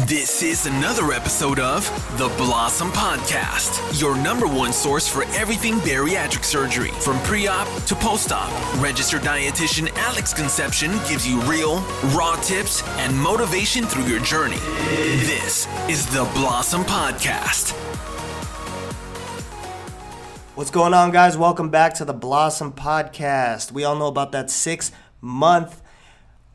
This is another episode of The Blossom Podcast, your number one source for everything bariatric surgery, from pre-op to post-op. Registered dietitian Alex Conception gives you real, raw tips and motivation through your journey. This is The Blossom Podcast. What's going on, guys? Welcome back to The Blossom Podcast. We all know about that 6-month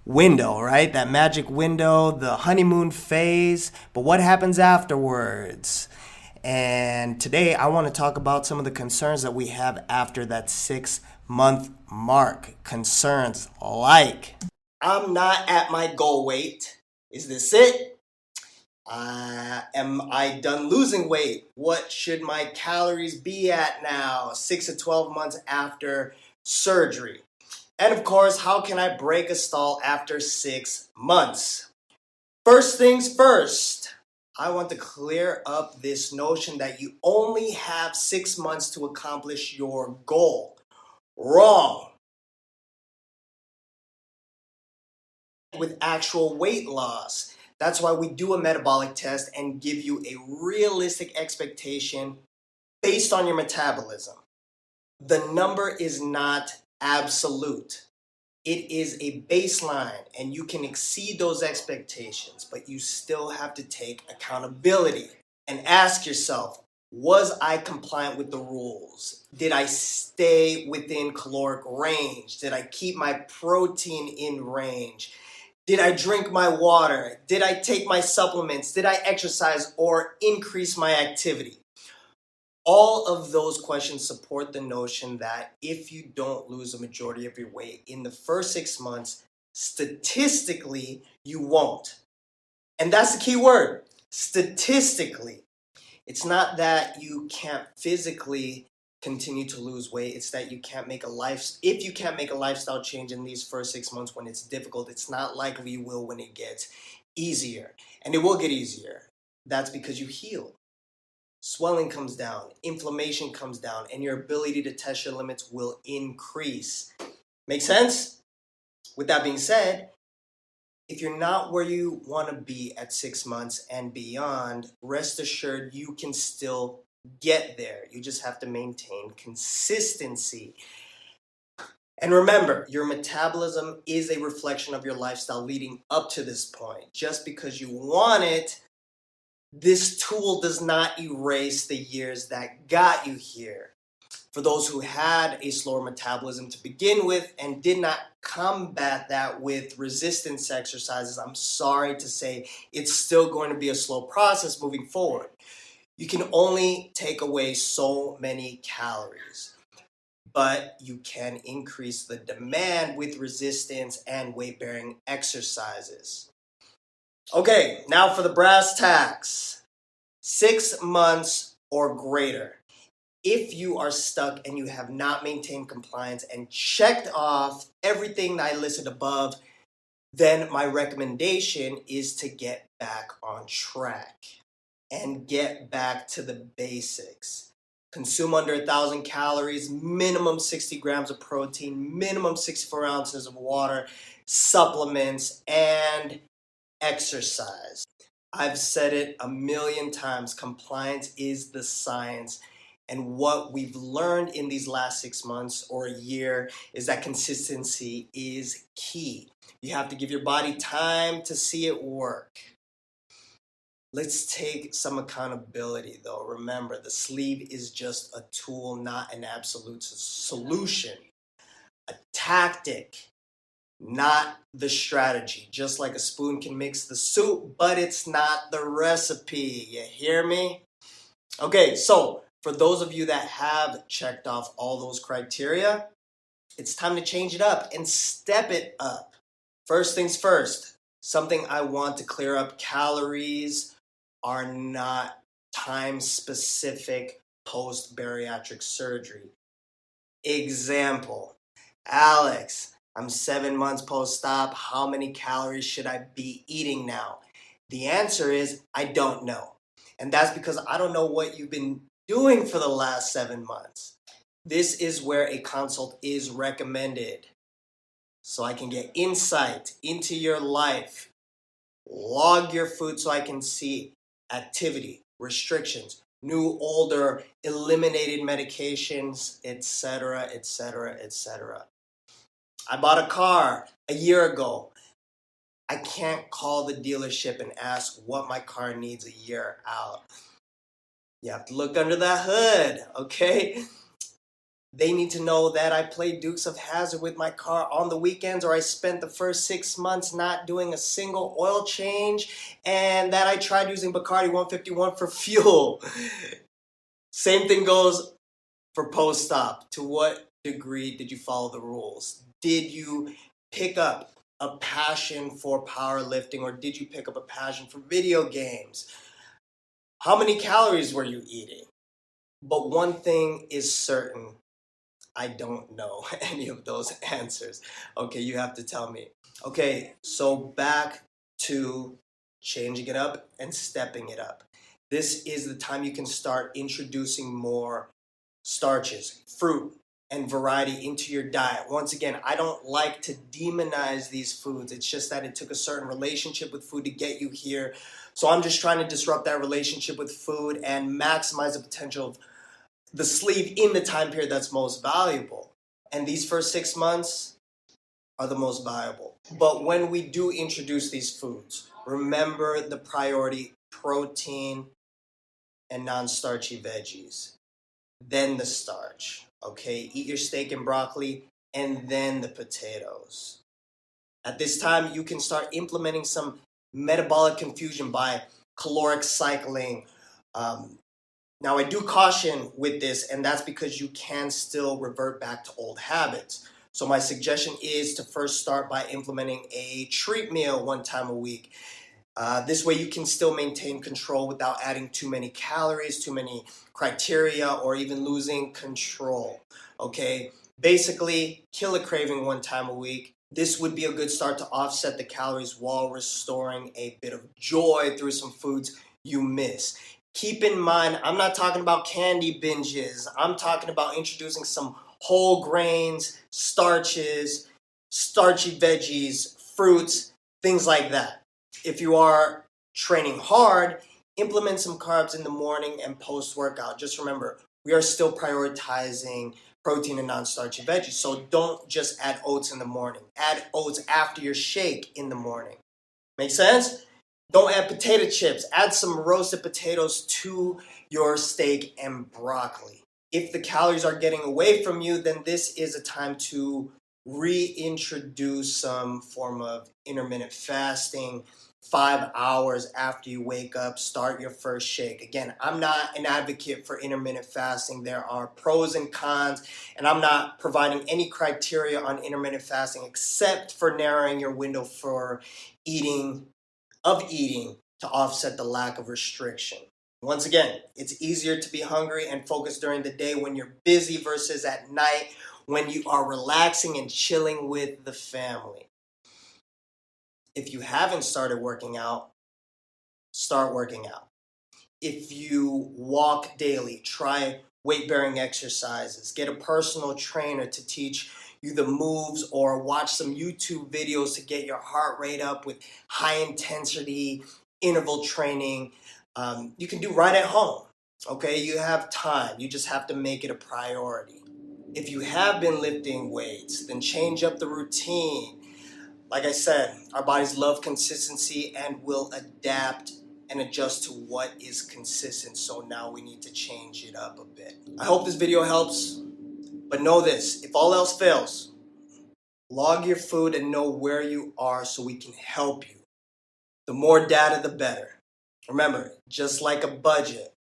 window, right? That magic window, the honeymoon phase. But what happens afterwards? And today I want to talk about some of the concerns that we have after that 6-month mark. Concerns like, I'm not at my goal weight. Is this it? Am I done losing weight? What should my calories be at now, 6 to 12 months after surgery? And of course, how can I break a stall after 6 months? First things first, I want to clear up this notion that you only have 6 months to accomplish your goal. Wrong. With actual weight loss. That's why we do a metabolic test and give you a realistic expectation based on your metabolism. The number is not absolute. It is a baseline, and you can exceed those expectations, but you still have to take accountability and ask yourself, was I compliant with the rules? Did I stay within caloric range? Did I keep my protein in range? Did I drink my water? Did I take my supplements? Did I exercise or increase my activity? All of those questions support the notion that if you don't lose a majority of your weight in the first 6 months, statistically, you won't. And that's the key word, statistically. It's not that you can't physically continue to lose weight. It's that you can't make if you can't make a lifestyle change in these first 6 months when it's difficult, it's not likely you will when it gets easier. And it will get easier. That's because you heal. Swelling comes down, inflammation comes down, and your ability to test your limits will increase. Make sense? With that being said, if you're not where you want to be at 6 months and beyond, rest assured you can still get there. You just have to maintain consistency. And remember, your metabolism is a reflection of your lifestyle leading up to this point. Just because you want it, this tool does not erase the years that got you here. For those who had a slower metabolism to begin with and did not combat that with resistance exercises, I'm sorry to say it's still going to be a slow process moving forward. You can only take away so many calories, but you can increase the demand with resistance and weight-bearing exercises. Okay, now for the brass tacks. 6 months or greater. If you are stuck and you have not maintained compliance and checked off everything that I listed above, then my recommendation is to get back on track and get back to the basics. Consume under 1,000 calories, minimum 60 grams of protein, minimum 64 ounces of water, supplements, and exercise. I've said it a million times, compliance is the science. And what we've learned in these last 6 months or a year is that consistency is key. You have to give your body time to see it work. Let's take some accountability though. Remember, the sleeve is just a tool, not an absolute solution. A tactic, not the strategy. Just like a spoon can mix the soup, but it's not the recipe. You hear me? Okay, so for those of you that have checked off all those criteria, it's time to change it up and step it up. First things first, something I want to clear up, calories are not time-specific post-bariatric surgery. Example, Alex, I'm 7 months post-op. How many calories should I be eating now? The answer is, I don't know. And that's because I don't know what you've been doing for the last 7 months. This is where a consult is recommended. So I can get insight into your life, Log your food so I can see activity, restrictions, new, older, eliminated medications, etc., etc., etc. I bought a car a year ago. I can't call the dealership and ask what my car needs a year out. You have to look under that hood, okay? They need to know that I played Dukes of Hazzard with my car on the weekends, or I spent the first 6 months not doing a single oil change, and that I tried using Bacardi 151 for fuel. Same thing goes for post-op. To what degree did you follow the rules? Did you pick up a passion for powerlifting, or did you pick up a passion for video games? How many calories were you eating? But one thing is certain, I don't know any of those answers. Okay, you have to tell me. Okay, so back to changing it up and stepping it up. This is the time you can start introducing more starches, fruit, and variety into your diet. Once again, I don't like to demonize these foods. It's just that it took a certain relationship with food to get you here. So I'm just trying to disrupt that relationship with food and maximize the potential of the sleeve in the time period that's most valuable. And these first 6 months are the most valuable. But when we do introduce these foods, remember the priority: protein and non-starchy veggies. Then the starch, okay? Eat your steak and broccoli, and then the potatoes. At this time, you can start implementing some metabolic confusion by caloric cycling. Now, I do caution with this, and that's because you can still revert back to old habits. So my suggestion is to first start by implementing a treat meal 1 time a week. This way you can still maintain control without adding too many calories, too many criteria, or even losing control. Okay, basically kill a craving 1 time a week. This would be a good start to offset the calories while restoring a bit of joy through some foods you miss. Keep in mind, I'm not talking about candy binges. I'm talking about introducing some whole grains, starches, starchy veggies, fruits, things like that. If you are training hard, implement some carbs in the morning and post-workout. Just remember, we are still prioritizing protein and non-starchy veggies. So don't just add oats in the morning. Add oats after your shake in the morning. Make sense? Don't add potato chips. Add some roasted potatoes to your steak and broccoli. If the calories are getting away from you, then this is a time to reintroduce some form of intermittent fasting. 5 hours after you wake up, start your first shake. Again, I'm not an advocate for intermittent fasting. There are pros and cons, and I'm not providing any criteria on intermittent fasting except for narrowing your window for eating to offset the lack of restriction. Once again, it's easier to be hungry and focused during the day when you're busy versus at night when you are relaxing and chilling with the family. If you haven't started working out, start working out. If you walk daily, try weight-bearing exercises. Get a personal trainer to teach you the moves, or watch some YouTube videos to get your heart rate up with high-intensity interval training. You can do right at home, okay? You have time. You just have to make it a priority. If you have been lifting weights, then change up the routine. Like I said, our bodies love consistency and will adapt and adjust to what is consistent. So now we need to change it up a bit. I hope this video helps, but know this: if all else fails, log your food and know where you are so we can help you. The more data, the better. Remember, just like a budget,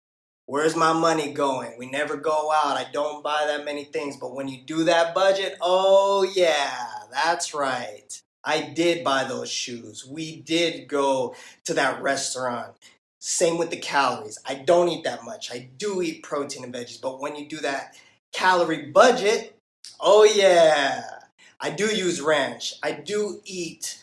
where's my money going? We never go out. I don't buy that many things, but when you do that budget, oh yeah, that's right. I did buy those shoes. We did go to that restaurant. Same with the calories. I don't eat that much. I do eat protein and veggies, but when you do that calorie budget, oh yeah, I do use ranch. I do eat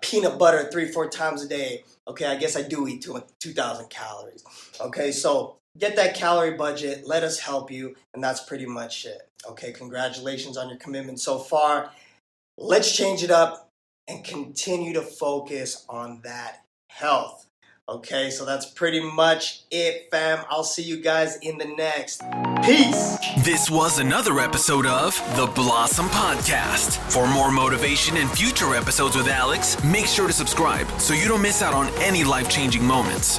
peanut butter 3-4 times a day. Okay, I guess I do eat 2,000 calories. Okay, so get that calorie budget. Let us help you, and that's pretty much it. Okay, congratulations on your commitment so far. Let's change it up and continue to focus on that health. Okay, so that's pretty much it, fam. I'll see you guys in the next. Peace. This was another episode of the Blossom Podcast. For more motivation and future episodes with Alex, make sure to subscribe so you don't miss out on any life-changing moments.